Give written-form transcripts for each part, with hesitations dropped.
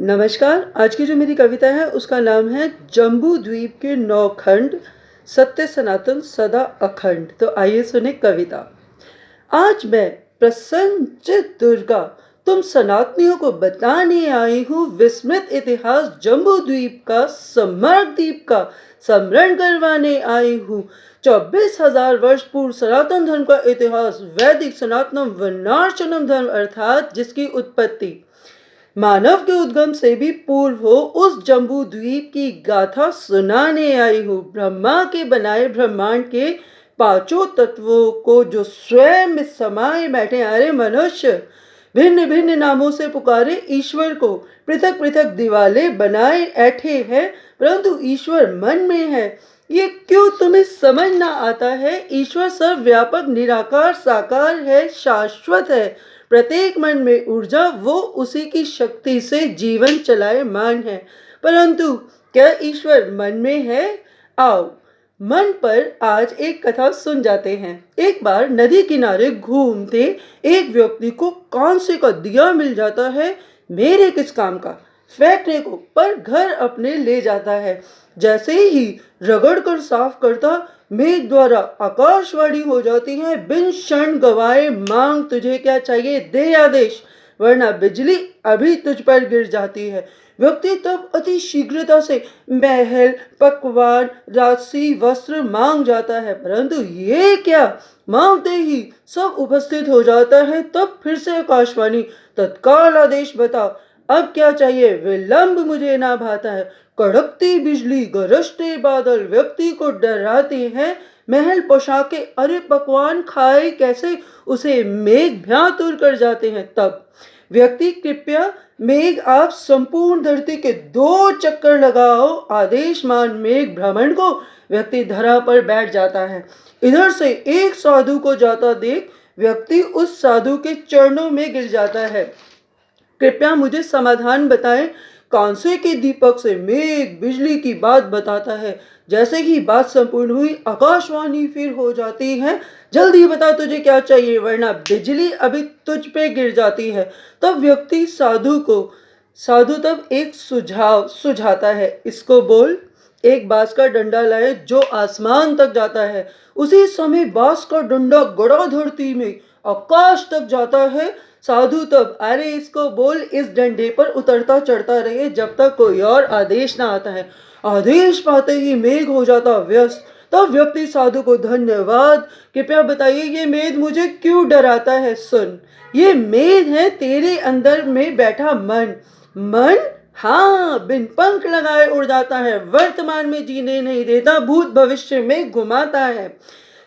नमस्कार। आज की जो मेरी कविता है उसका नाम है जम्बू द्वीप के 9 खंड, सत्य सनातन सदा अखंड। तो आइए सुने कविता। आज मैं प्रसन्नचित्त दुर्गा तुम सनातनियों को बताने आई हूँ विस्मृत इतिहास जम्बू द्वीप का, सम्राट द्वीप का स्मरण करवाने आई हूँ। 24,000 वर्ष पूर्व सनातन धर्म का इतिहास, वैदिक सनातनम वर्णाश्रम धर्म अर्थात जिसकी उत्पत्ति मानव के उद्गम से भी पूर्व हो, उस जम्बू द्वीप की गाथा सुनाने आई हूँ। ब्रह्मा के बनाए ब्रह्मांड के पांचों तत्वों को जो स्वयं में समाये बैठे, अरे मनुष्य भिन्न भिन्न नामों से पुकारे ईश्वर को, पृथक पृथक दिवाले बनाए ऐठे हैं, परंतु ईश्वर मन में है। ये क्यों तुम्हें समझ ना आता है? ईश्वर सर्वव्यापक निराकार साकार है, शाश्वत है। प्रत्येक मन में ऊर्जा, वो उसी की शक्ति से जीवन चलायमान है। परंतु क्या ईश्वर मन में है? आओ मन पर आज एक कथा सुन जाते हैं। एक बार नदी किनारे घूमते एक व्यक्ति को कांसे का दिया मिल जाता है। मेरे किस काम का, फेंकने को, पर घर अपने ले जाता है। जैसे ही रगड़ कर साफ करता, मेघ द्वारा आकाशवाणी हो जाती है, बिन क्षण गवाए मांग तुझे क्या चाहिए, दे आदेश, वरना बिजली अभी तुझ पर गिर जाती है। व्यक्ति तब अति शीघ्रता से महल, पकवान, राशि, वस्त्र मांग जाता है, परंतु ये क्या, मांगते ही सब उपस्थित हो जाता है। तब फिर से आकाशवाणी, तत्काल आदेश बता, अब क्या चाहिए, विलंब मुझे ना भाता है। कड़कती बिजली, गरजते बादल व्यक्ति को डराते हैं। महल पोशाके, अरे पकवान खाए कैसे, उसे मेघ भ्यातुर कर जाते हैं। तब व्यक्ति, कृपया मेघ आप संपूर्ण धरती के 2 चक्कर लगाओ, आदेश मान मेघ भ्रमण को। व्यक्ति धरा पर बैठ जाता है। इधर से एक साधु को जाता देख व्यक्ति उस साधु के चरणों में गिर जाता है। कृपया मुझे समाधान बताएं। कांसे के दीपक से मेघ बिजली की बात बताता है। जैसे ही बात संपूर्ण हुई, आकाशवाणी फिर हो जाती है, जल्दी बता तुझे क्या चाहिए, वरना बिजली अभी तुझ पे गिर जाती है। तब व्यक्ति साधु तब एक सुझाव सुझाता है, इसको बोल, एक बांस का डंडा लाए जो आसमान तक जाता है। उसी समय बांस का डंडा गड़ा धरती में आकाश तक जाता है। साधु तब, अरे इसको बोल इस डंडे पर उतरता चढ़ता रहे जब तक कोई और आदेश ना आता है। आदेश पाते ही मेघ हो जाता व्यस्त। तब व्यक्ति साधु को, धन्यवाद, कृपया बताइए ये मेघ मुझे क्यों डराता है। सुन, ये मेघ है तेरे अंदर में बैठा मन। मन, हाँ, बिन पंख लगाए उड़ जाता है, वर्तमान में जीने नहीं देता, भूत भविष्य में घुमाता है।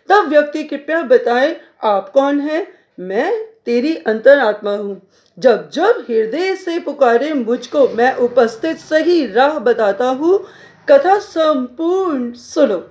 तब व्यक्ति, कृपया बताए आप कौन है। मैं तेरी अंतरात्मा हूँ। जब जब हृदय से पुकारे मुझको, मैं उपस्थित सही राह बताता हूँ। कथा संपूर्ण सुनो।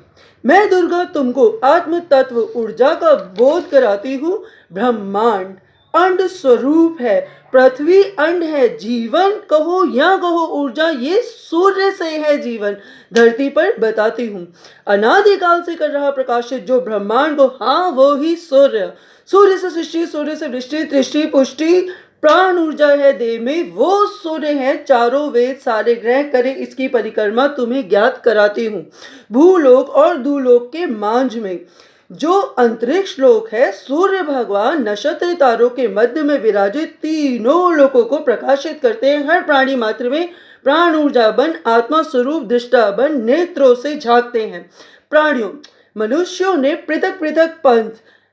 मैं दुर्गा तुमको आत्म तत्व ऊर्जा का बोध कराती हूँ। ब्रह्मांड अंड स्वरूप है, पृथ्वी अंड है, जीवन कहो या कहो ऊर्जा, ये सूर्य से है जीवन। धरती पर बताती हूँ अनादिकाल से कर रहा प्रकाशित जो ब्रह्मांड को, हाँ वो ही सूर्य। सूर्य से सृष्टि, सूर्य से वृष्टि, तृष्टि, पुष्टि, प्राण ऊर्जा है देह में, वो सूर्य है। चारों वेद सारे ग्रह करे इसकी परिक्रमा, तुम्हें ज्ञात कराती हूँ। भूलोक और दूलोक के मांझ में जो अंतरिक्ष लोक है, सूर्य भगवान नक्षत्र तारों के मध्य में विराजित तीनों लोकों को प्रकाशित करते हैं। हर प्राणी मात्र में प्राण ऊर्जा बन, आत्मा स्वरूप दृष्टा बन, नेत्रों से झांकते हैं। प्राणियों, मनुष्यों ने पृथक पृथक पंथ,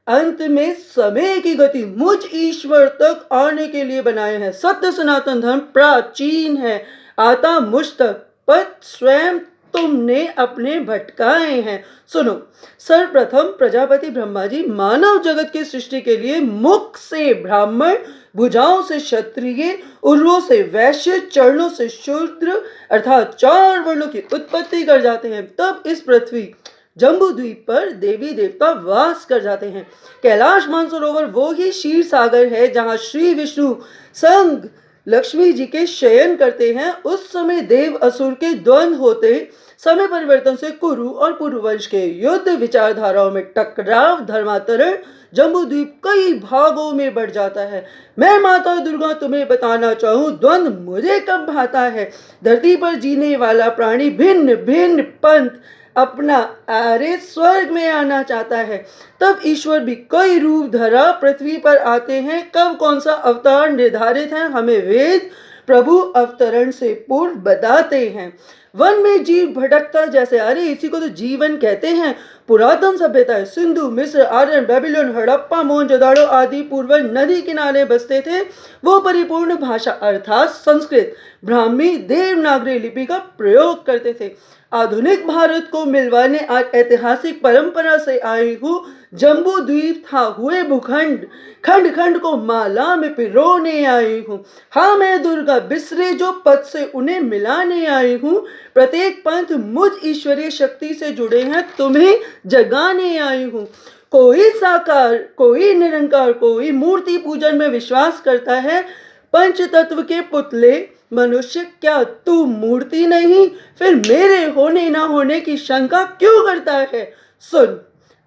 अंत में समय की गति मुझ ईश्वर तक आने के लिए बनाए हैं। सत्य सनातन धर्म प्राचीन है, आता मुझ तक, पथ स्वयं तुमने अपने भटकाए हैं। सुनो, सर्वप्रथम प्रजापति ब्रह्मा जी मानव जगत की सृष्टि के लिए मुख से ब्राह्मण, भुजाओं से क्षत्रिय, उर्वों से वैश्य, चरणों से शूद्र अर्थात 4 वर्णों की उत्पत्ति कर जाते हैं। तब इस पृथ्वी जम्बू द्वीप पर देवी देवता वास कर जाते हैं। कैलाश मानसरोवर वो ही क्षीर सागर है जहां श्री विष्णु संग लक्ष्मी जी के शयन करते हैं। उस समय देव असुर के द्वंद्व होते समय परिवर्तन से कुरु और पुरुवंश के युद्ध, विचारधाराओं में टकराव, धर्मांतरण, जम्बूद्वीप कई भागों में बढ़ जाता है। मैं माता दुर्गा तुम्हें बताना चाहूं, द्वंद्व मुझे कब भाता है। धरती पर जीने वाला प्राणी भिन्न भिन्न पंथ अपना आर्य स्वर्ग में आना चाहता है, तब ईश्वर भी कई रूप धरा पृथ्वी पर आते हैं। कब कौन सा अवतार निर्धारित है हमें वेद प्रभु अवतरण से पूर्व बताते हैं। वन में जीव भटकता जैसे, अरे इसी को तो जीवन कहते हैं। पुरातन सभ्यताएं सिंधु, मिस्र, आर्यन, बेबीलोन, हड़प्पा, मोहनजोदाड़ो आदि पूर्वज नदी किनारे बसते थे। वो परिपूर्ण भाषा अर्थात संस्कृत, ब्राह्मी, देवनागरी लिपि का प्रयोग करते थे। आधुनिक भारत को मिलवाने आज ऐतिहासिक परंपरा से आई हूँ जम्बू द्वीप था हुए भूखंड, खंड खंड को माला में पिरोने आई हूँ। हाँ मैं दुर्गा बिसरे जो पद से उन्हें मिलाने आई हूँ। प्रत्येक पंथ मुझ ईश्वरीय शक्ति से जुड़े हैं, तुम्हें जगाने आई हूँ। कोई साकार, कोई निरंकार, कोई मूर्ति पूजन में विश्वास करता है। पंच तत्व के पुतले मनुष्य, क्या तू मूर्ति नहीं? फिर मेरे होने ना होने की शंका क्यों करता है? सुन,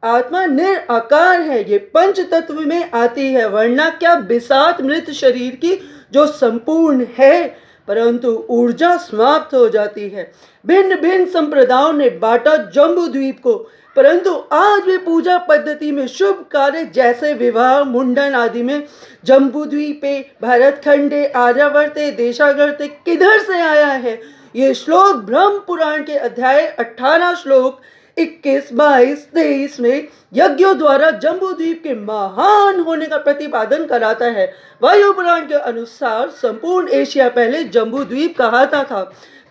आत्मा निराकार है, ये पंच तत्व में आती है, वरना क्या बिसात मृत शरीर की जो संपूर्ण है, परंतु ऊर्जा समाप्त हो जाती है। भिन्न भिन्न संप्रदायों ने बांटा जम्बू द्वीप को, परंतु आज भी पूजा पद्धति में शुभ कार्य जैसे विवाह, मुंडन आदि में जम्बू द्वीपे, भरत खंडे, आर्यावर्ते, देशागर्ते किधर से आया है? ये श्लोक ब्रह्म पुराण के अध्याय 18 श्लोक 21, 22, 23 में यज्ञों द्वारा जम्बू द्वीप के महान होने का प्रतिपादन कराता है। वायु पुराण के अनुसार संपूर्ण एशिया पहले जम्बू द्वीप कहलाता था।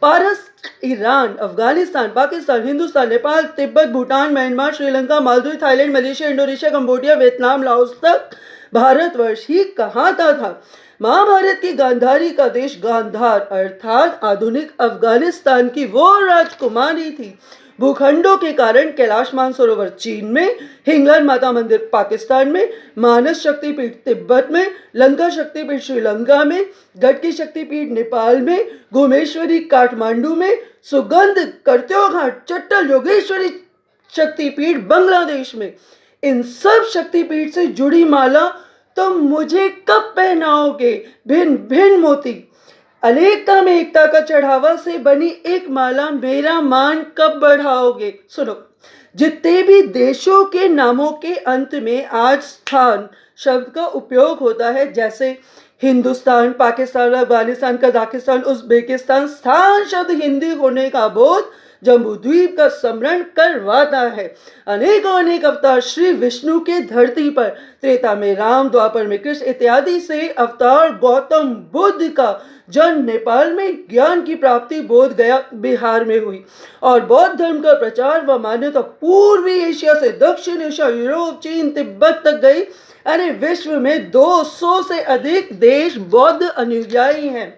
Paras, Iran, Afghanistan, Pakistan, Hindustan, Nepal, Tibet, Bhutan, Myanmar, Sri Lanka, Maldives, Thailand, Malaysia, Indonesia, Cambodia, Vietnam, Laos तक भारतवर्ष ही कहलाता था। महाभारत की गांधारी का देश गांधार अर्थात आधुनिक अफगानिस्तान की वो राजकुमारी थी। भूखंडों के कारण कैलाश मानसरोवर चीन में, हिंगलन माता मंदिर पाकिस्तान में, मानस शक्तिपीठ तिब्बत में, लंका शक्तिपीठ श्रीलंका में, गढ़ की शक्तिपीठ नेपाल में, घुमेश्वरी काठमांडू में, सुगंध करत्यो घाट चट्टल योगेश्वरी शक्तिपीठ बांग्लादेश में। इन सब शक्तिपीठ से जुड़ी माला तुम मुझे कब पहनाओगे? भिन्न भिन्न मोती, अनेकता में एकता का चढ़ावा से बनी एक माला मेरा मान कब बढ़ाओगे? सुनो, जितने भी देशों के नामों के अंत में आज स्थान शब्द का उपयोग होता है, जैसे हिंदुस्तान, पाकिस्तान, अफगानिस्तान, कजाकिस्तान, उज्बेकिस्तान, स्थान शब्द हिंदी होने का बोध जम्बू द्वीप का स्मरण करवाता है। अनेकों अनेक अवतार श्री विष्णु के धरती पर, त्रेता में राम, द्वापर में कृष्ण इत्यादि से अवतार गौतम बुद्ध का जन्म नेपाल में, ज्ञान की प्राप्ति बोध गया बिहार में हुई और बौद्ध धर्म का प्रचार व मान्यता पूर्वी एशिया से दक्षिण एशिया, यूरोप, चीन, तिब्बत तक गई। अरे विश्व में 200 से अधिक देश बौद्ध अनुयायी हैं।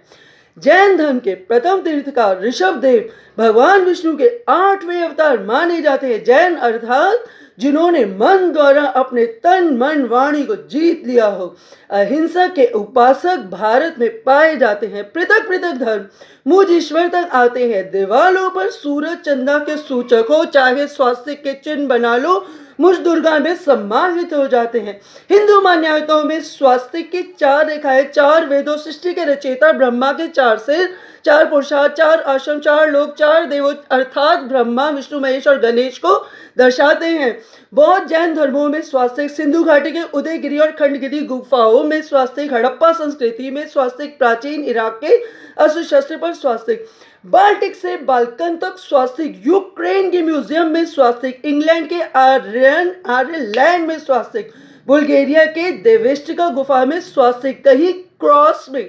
जैन धर्म के प्रथम तीर्थकार ऋषभ देव भगवान विष्णु के 8वें अवतार माने जाते हैं। जैन अर्थात जिन्होंने मन द्वारा अपने तन मन वाणी को जीत लिया हो। अहिंसा के उपासक भारत में पाए जाते हैं। पृथक पृथक धर्म मुझ ईश्वर तक आते हैं। दीवालों पर सूरज चंदा के सूचक हो, चाहे स्वास्तिक के चिन्ह बना लो, मुझ दुर्गा में सम्मानित हो जाते हैं। हिंदू मान्यताओं में स्वास्तिक की 4 रेखाएं, 4 वेदों, सृष्टि के रचयिता ब्रह्मा के 4 सिर, 4 पुरुषार्थ, 4 आश्रम, 4 लोक, 4 देवों अर्थात ब्रह्मा, विष्णु, महेश और गणेश को दर्शाते हैं। बौद्ध जैन धर्मों में स्वास्तिक, सिंधु घाटी के उदयगिरी और खंडगिरी गुफाओं में स्वास्तिक, हड़प्पा संस्कृति में स्वास्तिक, प्राचीन इराक के अस्त्र पर स्वास्तिक, बाल्टिक से बाल्कन तक स्वास्तिक, यूक्रेन के म्यूजियम में स्वास्तिक, इंग्लैंड के आयरलैंड में स्वास्तिक, बुल्गारिया के देवेस्टिका गुफा में स्वास्तिक, कहीं क्रॉस में,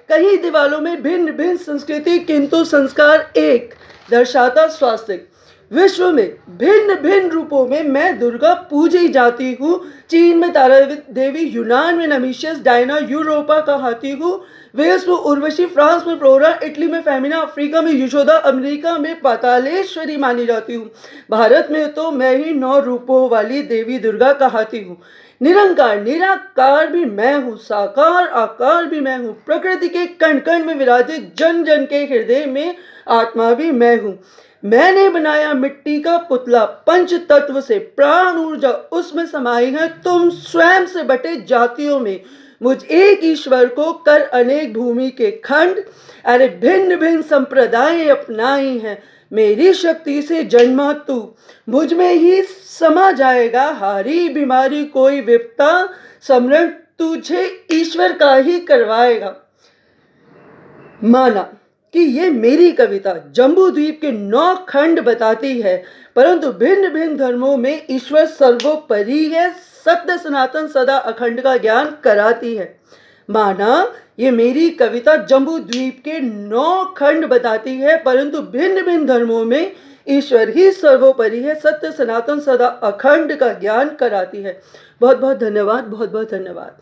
कहीं दीवालों में भिन्न भिन्न संस्कृति किंतु संस्कार एक दर्शाता स्वास्तिक। विश्व में भिन्न भिन्न रूपों में मैं दुर्गा पूजी जाती हूँ। चीन में तारा देवी, यूनान में नमीशियस, डायना, यूरोपा कहती हूँ, वेल्स में उर्वशी, फ्रांस में फ्लोरा, इटली में फेमिना, अफ्रीका में यशोदा, अमेरिका में पातालेश्वरी मानी जाती हूँ। भारत में तो मैं ही 9 रूपों वाली देवी दुर्गा कहती हूँ। निरंकार निराकार भी मैं हूँ, साकार आकार भी मैं हूँ, प्रकृति के कण कण में विराजित जन जन के हृदय में आत्मा भी मैं हूँ। मैंने बनाया मिट्टी का पुतला, पंच तत्व से प्राण ऊर्जा उसमें समाई है, तुम स्वयं से बटे जातियों में मुझ एक ईश्वर को कर अनेक भूमि के खंड, अरे भिन्न भिन्न संप्रदाय अपनाई हैं, मेरी शक्ति से जन्मा तू मुझ में ही समा जाएगा, हारी बीमारी कोई विपता समरण तुझे ईश्वर का ही करवाएगा। माना कि ये मेरी कविता जम्बू द्वीप के 9 खंड बताती है, परंतु भिन्न भिन्न धर्मों में ईश्वर सर्वोपरि है, सत्य सनातन सदा अखंड का ज्ञान कराती है। माना ये मेरी कविता जम्बू द्वीप के 9 खंड बताती है, परंतु भिन्न भिन्न धर्मों में ईश्वर ही सर्वोपरि है, सत्य सनातन सदा अखंड का ज्ञान कराती है। बहुत बहुत धन्यवाद, बहुत बहुत धन्यवाद।